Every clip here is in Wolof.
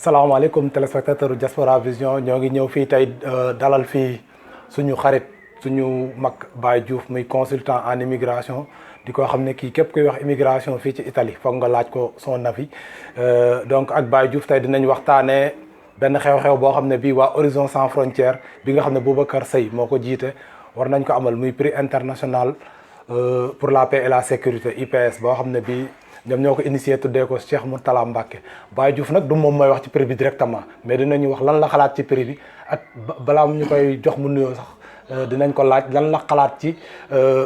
salaamaaleykum téléspectateur Diaspora Vision ñoo ngi ñëw fii tey dalal fii suñu xarit suñu mag Baye Diouf muy consultant en immigration di ko xam ne kii képp kuy wax immigration fii ci Italie foog nga laaj ko son avis donc ak Baye Diouf tey dinañ waxtaanee benn xew-xew boo xam ne bii waa Horizon Sans Frontières bi nga xam ne Boubacar Seye moo ko jiite war nañ ko amal muy prix international pour la paix et la sécurité IPS boo xam ne bii ñoom ñoo ko initié tuddee ko Cheikh Mourtala Mbacké Baye Diouf nag du moom mooy wax ci prix bi directement mais dinañu wax lan la xalaat ci prix bi ak balaa ñu koy jox mu nuyoo sax dinañ ko laaj lan la xalaat ci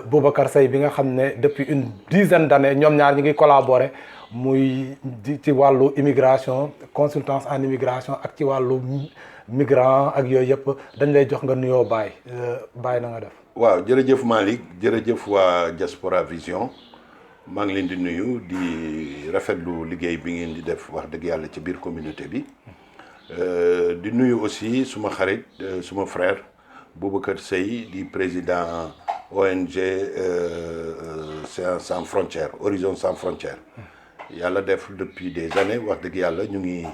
Boubacar Seye bi nga xam ne depuis une dizaine d'années ñoom ñaar ñi ngi collaborer muy ci wàllu immigration consultance en immigration ak ci wàllu migrant ak yooyu yëpp dañ lay jox nga nuyoo Baye Baye na nga def. waaw jërëjëf Malick jërëjëf waa Diaspora Vision. maa ngi leen di nuyu di rafetlu liggéey bi ngeen di def wax dëgg yàlla ci biir communauté bi di nuyu aussi suma xarit suma frère Boubacar Seye di président ONG Sans Frontières Horizon Sans Frontières yàlla def depuis des années wax dëgg yàlla ñu ngi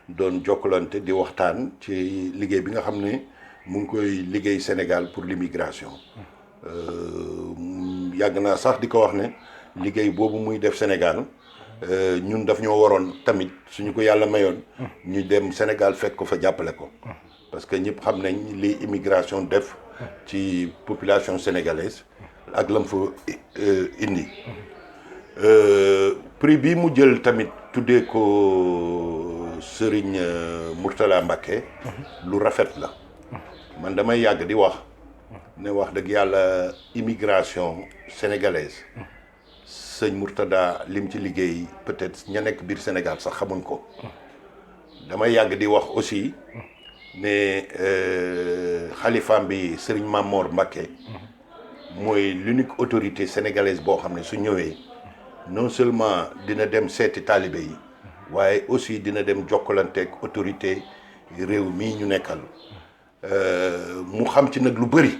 doon jokkalante di waxtaan ci liggéey bi nga xam ne mu ngi koy liggéey Sénégal pour l'immigration yàgg naa sax di ko wax ne liggéey boobu muy def Sénégal ñun daf ñoo waroon tamit suñu ko yàlla mayoon ñu dem Sénégal fekk ko fa jàppale ko parce que ñëpp xam nañ li immigration def ci population sénégalaise ak lam fa indi prix bi mu jël tamit tuddee ko Serigne Mourtala Mbacké lu rafet la man damay yàgg di wax ne wax dëgg yàlla immigration sénégalaise sëñ Mourtada lim ci liggéey peut-être ña nekk biir Sénégal sax xamuñ ko damay yàgg di wax aussi ne xalifaam bi Serigne Mamor Mbacké mooy l'unique autorité sénégalaise boo xam ne su ñëwee non seulement dina dem seeti taalibe yi waaye aussi dina dem jokkalanteeg autorité réew mii ñu nekkal mu xam ci nag lu bëri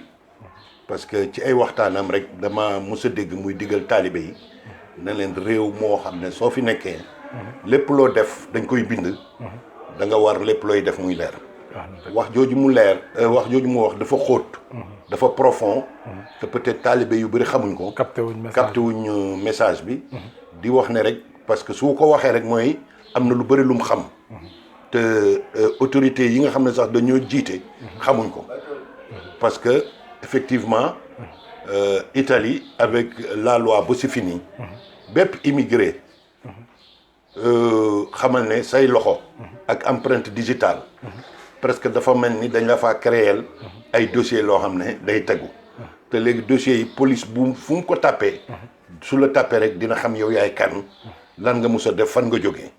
parce que ci ay waxtaanam rek dama mës a dégg muy digal taalibe yi na leen réew moo xam ne soo fi nekkee lépp loo def dañ koy bind da nga war lépp looy def muy leer wax jooju mu leer wax jooju mu wax dafa xóot dafa profond te peut-être taalibe yu bëri xamuñ ko capté wuñ message bi di wax ne rek parce que su ko waxee rek mooy am na lu bëri lu mu xam te autorités yi nga xam ne sax dañoo jiite xamuñ ko parce que effectivement Italie avec la loi Bossi-Fini bépp immigré xamal ne say loxo ak empreinte digitale presque dafa mel ni dañ la faa créer ay dossiers loo xam ne day tegu te léegi dossiers yi police bu fu mu ko tàppee su la tàppee rek dina xam yow yaay kan lan nga mus a def fan nga jógee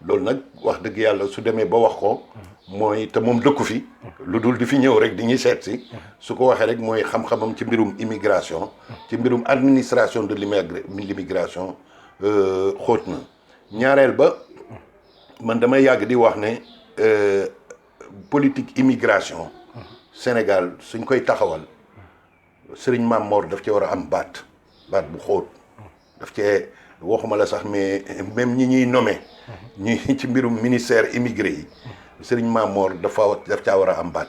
loolu nag wax dëgg yàlla su demee ba wax ko mooy te moom dëkku fi lu dul di fi ñëw rek di ñuy seet si su ko waxee rek mooy xam-xamam ci mbirum immigration ci mbirum administration de l'immigration xóot na ñaareel ba man damay yàgg di wax ne politique immigration Sénégal suñ koy taxawal Serigne Mamor daf ci war a am baat bu xóot daf cee waxuma la sax mais même ñi ñuy nommé ñi ci mbirum ministère immigré yi Serigne Mamor daf caa war a am baat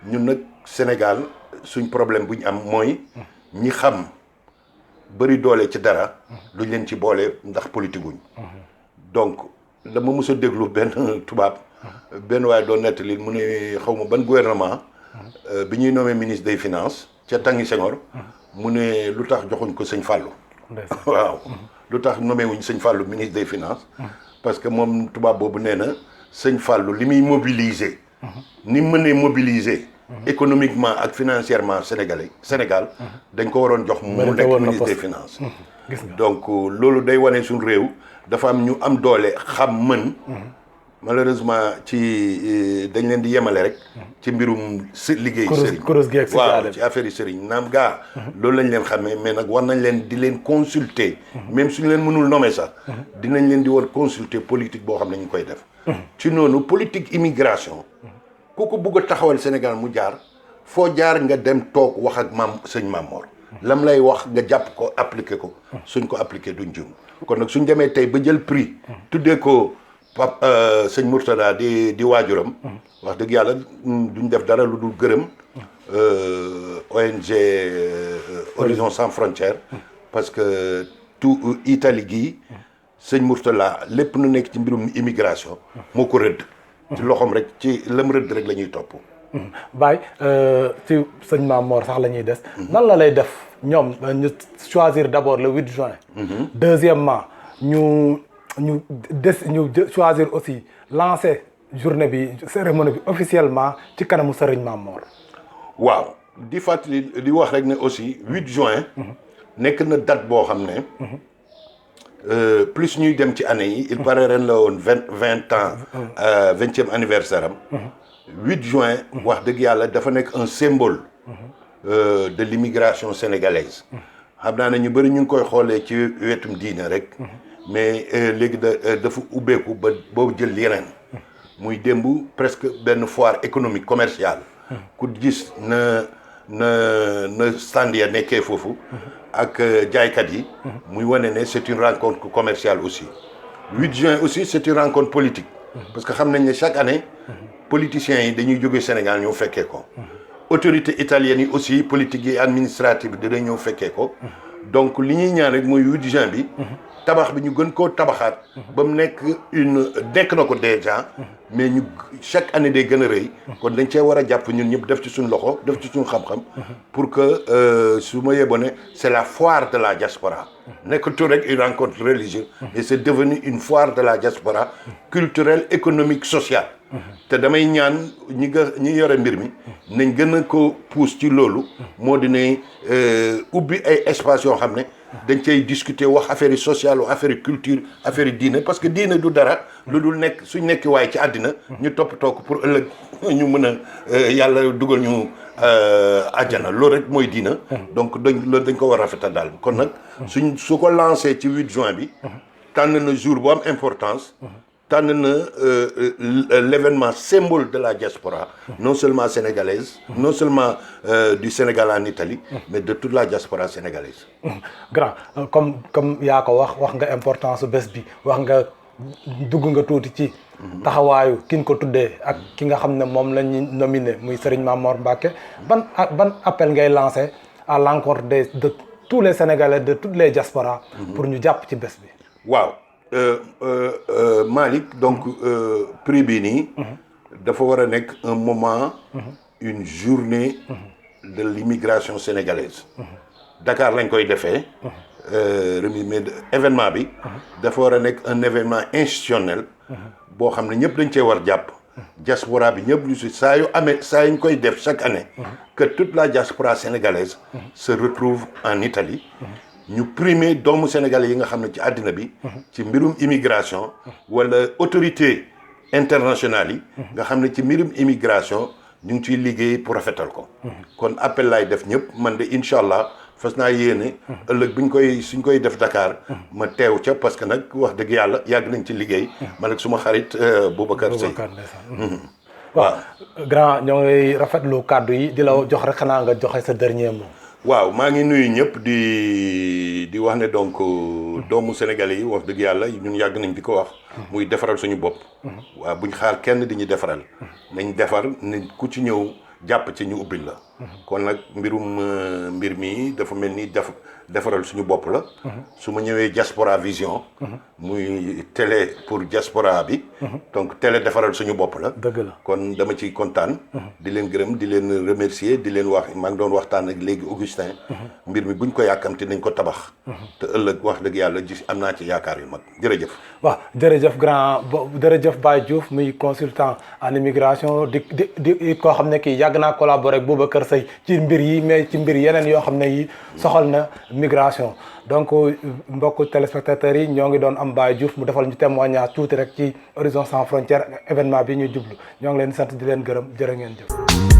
ñun nag Sénégal suñ problème bu ñu am mooy ñi xam bëri doole ci dara luñ leen ci boole ndax politique guñ donc dama mës a déglu benn tubaab benn waaye doon nettali mu ne xaw ma ban gouvernement bi ñuy nommé ministre des finances ca Tanguy Senghor mu ne lu tax joxuñ ko sëñ Fallou waaw lu tax nommé wuñ sëñ Fallou ministre des finances parce que moom tubaab boobu nee na sëñ Fallou li muy mobiliser ni mënee mobiliser économiquement ak financièrement Sénégal dañ ko waroon jox mu nekk ministre des finances donc loolu day wane suñu réew dafa am ñu am doole xam mën malheureusement ci dañ leen di yemale rek ci mbirum liggéey sëriñ waaw ci affaire yi sëriñ naam gaa loolu lañ leen xamee mais nag war nañ leen di leen consulter même suñu leen mënul nommer sax dinañ leen di war consulter politique boo xam ne ñu koy def ci noonu politique immigration ku ko bugg a taxawal Sénégal mu jaar foo jaar nga dem toog wax ak sëñ Mamor lam lay wax nga jàpp ko appliquer ko suñ ko appliquer duñ jëm kon nag suñ demee tey ba jël prix tuddee ko sëñ Mourtada di waajuram wax dëgg yàlla duñ def dara lu dul gërëm ONG Horizon Sans Frontières parce que tout Italie gii sëñ Mourtada lépp nu nekk ci mbirum immigration moo ko rëdd ci loxoom rek ci lam rëdd rek la ñuy topp. Baye ci sëñ Mame Mor sax la ñuy des. nan la lay def ñoom ñu choisir d'abord le 8 juin. Deuxièmement ñu choisir aussi lancer journée bi cérémonie bi officiellement ci kanamu sëriñ Mame Mor. waaw di fàttali di wax rek ne aussi 8 juin. nekk na date boo xam ne. plus ñuy dem ci année yi. il paraît ren la woon 20 ans 20e anniversaire am. 8 juin wax dëgg yàlla dafa nekk un symbole de l'immigration sénégalaise xam naa ne ñu bëri ñu ngi koy xoolee ci wetum diine rek mais léegi dafa ubbeeku ba boo jël yeneen muy démb presque benn foire économique commerciale ku gis na stand ya nekkee foofu ak jaaykat yi muy wane ne c'est une rencontre commerciale aussi 8 juin aussi c'est une rencontre politique parce que xam nañ ne chaque année politiciens yi dañuy jóge Sénégal ñëw fekkee ko autorités italiennes yi aussi politique yi administrative bi dinañ ñëw fekkee ko donc li ñuy ñaan rek mooy 8 juin bi tabax bi ñu gën koo tabaxaat ba mu nekk nekk na ko déjà mais ñu chaque année day gën a rëy kon dañ cee war a jàpp ñun ñëpp def ci suñu loxo def ci suñu xam-xam pour que su ma yeboo ne c'est la foire de la diaspora nekkatul rek une rencontre religieuse et c'est devenu une foire de la diaspora culturelle économique sociale te damay ñaan ñi yore mbir mi nañ gën a ko pousse ci loolu moo di ne ubbi ay espace yoo xam ne dañ cay discuter wax affaire yi sociale ou affaire yi culture affaire yi diine parce que diine du dara lu dul nekk suñ nekki waaye ci àddina ñu toppatoo ko pour ëllëg ñu mën a yàlla dugal ñu àjjana loolu rek mooy diina donc loolu dañ ko war a rafetal daal kon nag su ko lancé ci 8 juin bi tànn na jour bu am importance tànn na l'événement symbole de la diaspora non seulement sénégalaise non seulement du Sénégal en Italie mais de toute la diaspora sénégalaise. Grand comme yaa ko wax nga importance su bés bi wax nga dugg nga tuuti ci taxawaayu ki ñu ko tuddee ak ki nga xam ne moom la ñu nominé muy Serigne Mame Mor Mbacké ban appel ngay lancé à l'encontre de tous les Sénégalais de toutes les diasporas pour ñu jàpp ci bés bi. waaw. Malick donc prix bi nii dafa war a nekk un moment une journée de l'immigration sénégalaise Dakar lañ koy defee remis mais événement bi dafa war a nekk un événement institutionnel boo xam ne ñëpp dañ cee war jàpp diaspora bi ñëpp ñu si saa yu koy def chaque année que toute la diaspora sénégalaise se retrouve en Italie ñu primer doomu sénégalais yi nga xam ne ci àddina bi ci mbirum immigration wala autorité internationale yi nga xam ne ci mbirum immigration ñu ngi ciy liggéey pour rafetal ko kon appel laay def ñëpp man de incha allah fas naa yéene ëllëg suñ koy def Dakar ma teew ca parce que nag wax dëgg yàlla yàgg nañ ci liggéey man ak suma xarit Boubacar Seye waaw grand ñoo ngi rafetlu kàddu yi di la jox rek xanaa nga joxe sa dernier mot. waaw maa ngi nuyu ñëpp di wax ne donc doomu sénégalais yi wax dëgg yàlla ñun yàgg nañ di ko wax muy defaral suñu bopp waaw buñ xaar kenn di ñu defaral nañ defar ni ku ci ñëw jàpp ci ñu ubbil la kon nag mbir mi dafa mel ni defaral suñu bopp la su ma ñëwee Diaspora Vision muy télé pour diaspora bi donc télé defaral suñu bopp la dëgg la kon dama ciy kontaan di leen gërëm di leen remercier di leen wax maa ngi doon waxtaan ak léegi Augustin mbir mi buñ ko yàkkamte nañ ko tabax te ëllëg wax dëgg yàlla gis am naa ci yaakaar yu mag jërëjëf waaw jërëjëf grand jërëjëf Baye Diouf muy consultant en immigration di koo xam ne kii yàgg naa collaborer ak Boubacar Seye ci mbir yi mais ci mbir yeneen yoo xam ne yi soxal na migration donc mbokku téléspectateurs yi ñoo ngi doon am Baye Diouf mu defal ñu témoignage tuuti rek ci Horizon Sans Frontières événement bi ñu jublu ñoo ngi leen sant di leen gërëm jërë ngeen jëf